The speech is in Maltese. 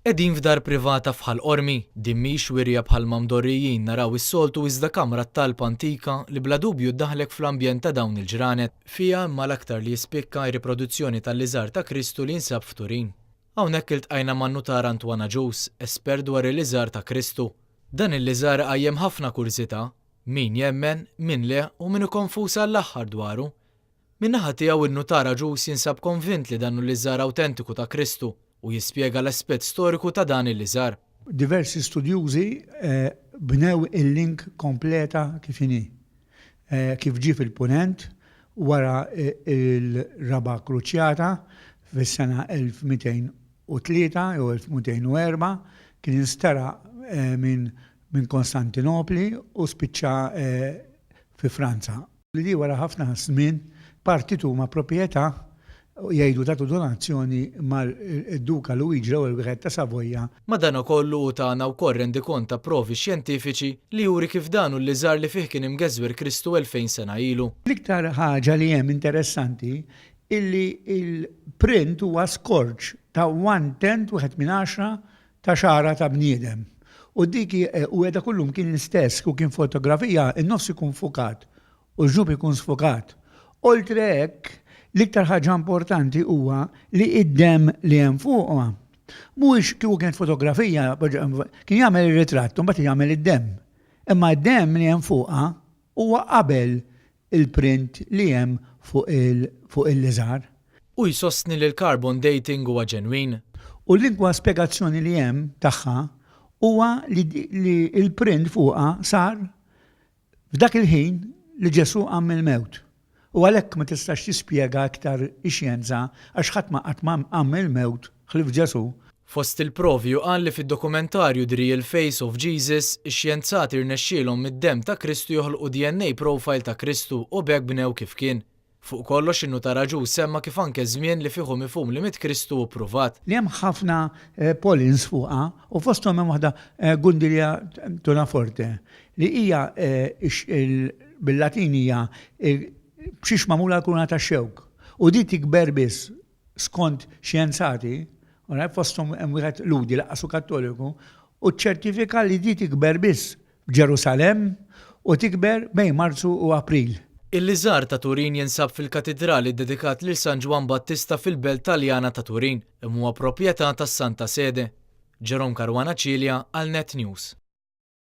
Qegħdin f'dar privata fħal Qormi, din mhix wirja bħalma mdorrijin naraw is-soltu iżda kamra talb antika li bla dubju ddaħlek fl-ambjent ta' dawn il-ġranet, fiha imma l-aktar li jispikka riproduzzjoni tal-Liżar ta' Kristu li nsab f'Turin. Hawnhekk iltqajna man-nutar Antwana Ġus, espert dwar il-Liżar ta' Kristu. Dan il-Liżar qajjem ħafna kurżità, min jemmen, min le u min konfusa l-aħħar dwaru. Min-naħa tiegħu in-nutar Ġus jinsab konvint li dan il-Liżar awtentiku ta' Kristu u jispjega l-aspett storiku ta' dan il-Liżar. Diversi studjużi bnew il-link kompleta kif inhi. Kif ġie fil-punent wara il-raba kruċjata fis-sena 1203 jew 1204 kien instara minn Konstantinopli u spiċċa fi Franza. Li wara ħafna żmien partitu ma' proprjetà jgħidu tagħtu donazzjoni mal-Duka Luigi l-ewwel ta' Savoja. Ma dan ukollu tagħna wkoll rendi kont ta' provi xjentifiċi li juri kif dan hu l-Liżar li fih kien imgeżwer Kristu 2000 sena ilu. L-iktar ħaġa li hemm interessanti illi il-print huwa skorġ ta' 1/10 wieħed minn 10 ta' xara ta' bniedem. U dik u qiegħda kullum kien l-istess u kien fotografija in-nofs ikun fukat u l-ġnub ikun sfukat. Oltre hekk, l-iktar ħaġa importanti huwa li id-dem li hemm fuqha. Mhuwiex kieku kienet fotografija, kien jagħmel ir-ritratt u mbagħad jagħmel id-dem. Imma d-dem li hemm fuqha huwa qabel il-print li hemm fuq il-Liżar. U jsostni li l-carbon dating huwa ġenwin. U l-inkwa spjegazzjoni li hemm tagħha huwa li l-print fuqha sar f'dak il-ħin li Ġesu qam il-mewt. U għalhekk ma tistax tispjega aktar ix-xjenza għax ħadd ma qatt qam il-mewt ħlief Ġesu. Fost il-provi qal li fid-dokumentarju The Real Face of Jesus, ix-xjenzati rnexxielhom mid-dem ta' Kristu joħolqu DNA profile ta' Kristu u b'hekk bnew kif kien. Fuq kollox in-nutar Ġus semma kif anke żmien li fiehu mifhum li mit Kristu ppruvat. Li hemm ħafna pollins fuqha u fosthom hemm waħda Gundilia tonaforte li hija bil-Latin hija b'xiex magħmula l-kuna ta' xewk. U di tikber biss skont xjenzati, fosthom hemm wieħed ludi laqqasu Kattoliku, u ċċertifika li di tikber biss f'Ġerusalemm u tikber bejn Marzu u April. Il-Liżar ta' Turin jinsab fil-katedrali dedikat lil San Ġwan Battista fil-belt Taljana ta' Turin, imma huwa proprjetà tas-Santa Sede. Ġerom Karwana Ċilja għal Net News.